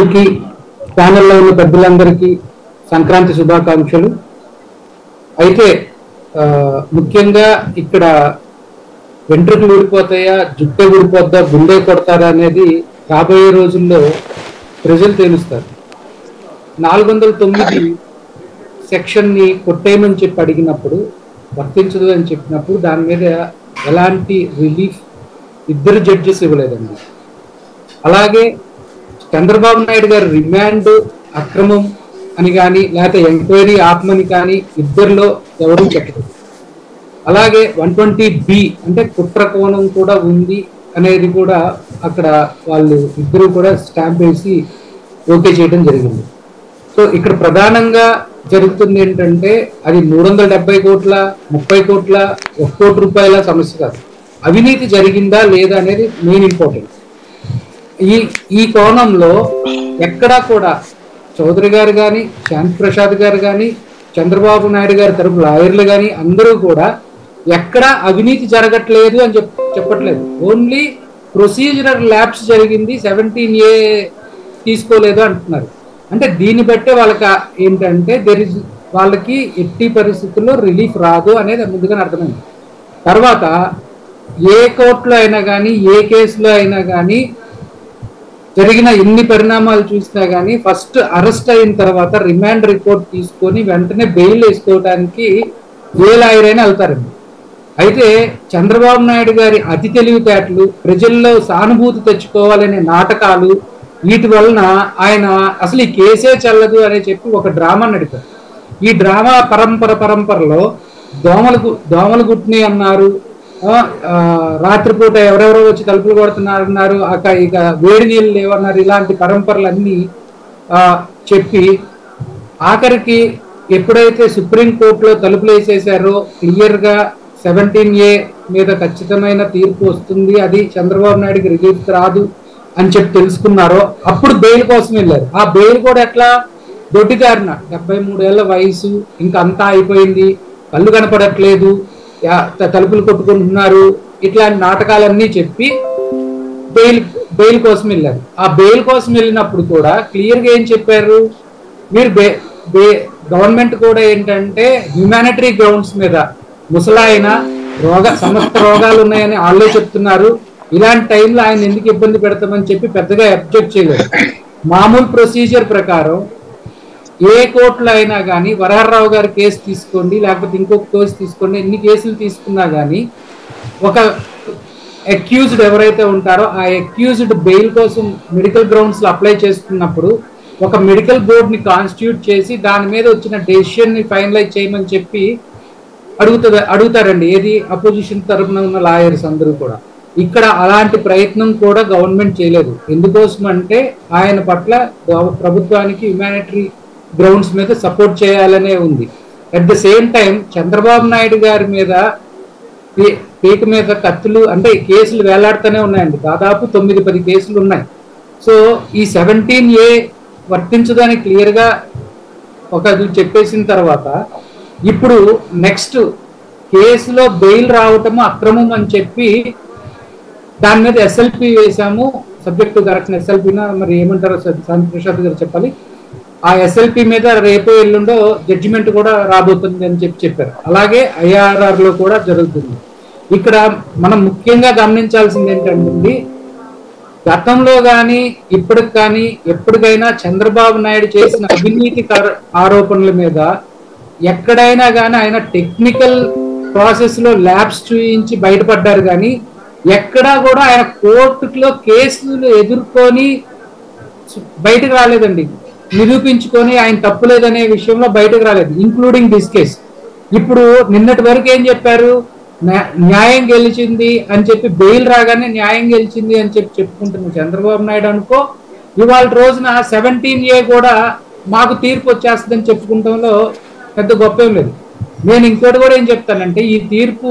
అందరికీ ప్యానెల్లో ఉన్న పెద్దలందరికీ సంక్రాంతి శుభాకాంక్షలు. అయితే ముఖ్యంగా ఇక్కడ వెంట్రుకలు ఊడిపోతాయా, జుట్టే ఊడిపోద్దా, గుండె కొడతారా అనేది రాబోయే రోజుల్లో ప్రజలు తేలుస్తారు. 409 సెక్షన్ని కొట్టేయమని చెప్పి అడిగినప్పుడు, వర్తించదు అని చెప్పినప్పుడు దాని మీద ఎలాంటి రిలీఫ్ ఇద్దరు జడ్జెస్ ఇవ్వలేదండి. అలాగే చంద్రబాబు నాయుడు గారి రిమాండ్ అక్రమం అని కానీ లేకపోతే ఎంక్వైరీ ఆత్మని కానీ ఇద్దరిలో ఎవరూ చెప్పలేదు. అలాగే 120B అంటే కుట్ర కోణం కూడా ఉంది అనేది కూడా అక్కడ వాళ్ళు ఇద్దరు కూడా స్టాంప్ వేసి ఓకే చేయడం జరిగింది. సో ఇక్కడ ప్రధానంగా జరుగుతుంది ఏంటంటే అది 370 కోట్ల 30 కోట్ల 1 కోటి రూపాయల సమస్య కాదు, అవినీతి జరిగిందా లేదా అనేది మెయిన్ ఇంపార్టెంట్. ఈ కోణంలో ఎక్కడా కూడా చౌదరి గారు కానీ, శాంతి ప్రసాద్ గారు కానీ, చంద్రబాబు నాయుడు గారి తరపు లాయర్లు కానీ అందరూ కూడా ఎక్కడా అవినీతి జరగట్లేదు అని చెప్పట్లేదు. ఓన్లీ ప్రొసీజరల్ ల్యాబ్స్ జరిగింది, 17A తీసుకోలేదు అంటున్నారు. అంటే దీన్ని బట్టే వాళ్ళకి ఏంటంటే వాళ్ళకి ఎట్టి పరిస్థితుల్లో రిలీఫ్ రాదు అనేది ముందుగానే అర్థమైంది. తర్వాత ఏ కోర్టులో అయినా కానీ, ఏ కేసులో అయినా కానీ జరిగిన ఎన్ని పరిణామాలు చూసినా కానీ ఫస్ట్ అరెస్ట్ అయిన తర్వాత రిమాండ్ రిపోర్ట్ తీసుకొని వెంటనే బెయిల్ వేసుకోవడానికి ఏ లాయర్ అయినా వెళ్తారండి. అయితే చంద్రబాబు నాయుడు గారి అతి తెలివితేటలు, ప్రజల్లో సానుభూతి తెచ్చుకోవాలనే నాటకాలు, వీటి వలన ఆయన అసలు ఈ కేసే చెల్లదు అని చెప్పి ఒక డ్రామా నడిపారు. ఈ డ్రామా పరంపరలో దోమలు గుట్ని అన్నారు, రాత్రిపూట ఎవరెవరో వచ్చి తలుపులు కొడుతున్నారన్నారు, ఇక వేడి నీళ్ళు లేవన్నారు. ఇలాంటి పరంపరలన్నీ చెప్పి ఆఖరికి ఎప్పుడైతే సుప్రీంకోర్టులో తలుపులు వేసేసారో క్లియర్గా 17A మీద ఖచ్చితమైన తీర్పు వస్తుంది, అది చంద్రబాబు నాయుడుకి రిలీఫ్ రాదు అని చెప్పి తెలుసుకున్నారో అప్పుడు బెయిల్ కోసం వెళ్ళారు. ఆ బెయిల్ కూడా ఎట్లా దొడ్డిదారిన 73 ఏళ్ల వయసు, ఇంకా అంతా అయిపోయింది, కళ్ళు కనపడట్లేదు, తలుపులు కొట్టుకుంటున్నారు, ఇట్లాంటి నాటకాలన్నీ చెప్పి బెయిల్ కోసం వెళ్ళారు. ఆ బెయిల్ కోసం వెళ్ళినప్పుడు కూడా క్లియర్గా ఏం చెప్పారు, మీరు గవర్నమెంట్ కూడా ఏంటంటే హ్యుమానిటరీ గ్రౌండ్స్ మీద ముసలాయన సమస్త రోగాలు ఉన్నాయని వాళ్ళే చెప్తున్నారు, ఇలాంటి టైంలో ఆయన ఎందుకు ఇబ్బంది పెడతామని చెప్పి పెద్దగా అబ్జెక్ట్ చేయలేదు. మామూలు ప్రొసీజర్ ప్రకారం ఏ కోర్టులో అయినా కానీ వరహర్రావు గారి కేసు తీసుకోండి, లేకపోతే ఇంకొక కేసు తీసుకోండి, ఎన్ని కేసులు తీసుకున్నా కానీ ఒక అక్యూజ్డ్ ఎవరైతే ఉంటారో ఆ అక్యూజ్డ్ బెయిల్ కోసం మెడికల్ గ్రౌండ్స్లో అప్లై చేసుకున్నప్పుడు ఒక మెడికల్ బోర్డ్ని కాన్స్టిట్యూట్ చేసి దాని మీద వచ్చిన డెసిషన్ని ఫైనలైజ్ చేయమని చెప్పి అడుగుతారండి. ఏది అపోజిషన్ తరఫున ఉన్న లాయర్స్ అందరూ కూడా. ఇక్కడ అలాంటి ప్రయత్నం కూడా గవర్నమెంట్ చేయలేదు. ఎందుకోసం అంటే ఆయన పట్ల ప్రభుత్వానికి హ్యుమానిటరీ గ్రౌండ్స్ మీద సపోర్ట్ చేయాలనే ఉంది. At the same time Chandrababu Naidu గారి మీద పీక మీద కత్తులు అంటే కేసులు వేలాడుతూనే ఉన్నాయండి. దాదాపు 9-10 కేసులు ఉన్నాయి. సో ఈ 17A వర్తించదని క్లియర్గా ఒక చెప్పేసిన తర్వాత ఇప్పుడు నెక్స్ట్ కేసులో బెయిల్ రావటము అక్రమం అని చెప్పి దాని మీద SLP వేసాము, సబ్జెక్ట్ టు కరెక్షన్. SLPనా మరి ఏమంటారో శాంతి ప్రసాద్ గారు చెప్పాలి. ఆ SLP మీద రేపు ఎల్లుండో జడ్జిమెంట్ కూడా రాబోతుంది అని చెప్పారు. అలాగే IRRలో కూడా జరుగుతుంది. ఇక్కడ మనం ముఖ్యంగా గమనించాల్సింది ఏంటంటే గతంలో కానీ ఇప్పటికి కానీ ఎప్పటికైనా చంద్రబాబు నాయుడు చేసిన అవినీతి ఆరోపణల మీద ఎక్కడైనా కానీ ఆయన టెక్నికల్ ప్రాసెస్లో ల్యాబ్స్ చూయించి బయటపడ్డారు, కానీ ఎక్కడా కూడా ఆయన కోర్టులో కేసులు ఎదుర్కొని బయటకు రాలేదండి. నిరూపించుకొని ఆయన తప్పు లేదనే విషయంలో బయటకు రాలేదు, ఇంక్లూడింగ్ దిస్ కేస్. ఇప్పుడు నిన్నటి వరకు ఏం చెప్పారు, న్యాయం గెలిచింది అని చెప్పి, బెయిల్ రాగానే న్యాయం గెలిచింది అని చెప్పి చెప్పుకుంటున్న చంద్రబాబు నాయుడు అనుకో ఇవాళ రోజున 17A కూడా మాకు తీర్పు వచ్చేస్తుందని చెప్పుకుంటంలో పెద్ద గొప్ప ఏం లేదు. నేను ఇంకోటి కూడా ఏం చెప్తానంటే ఈ తీర్పు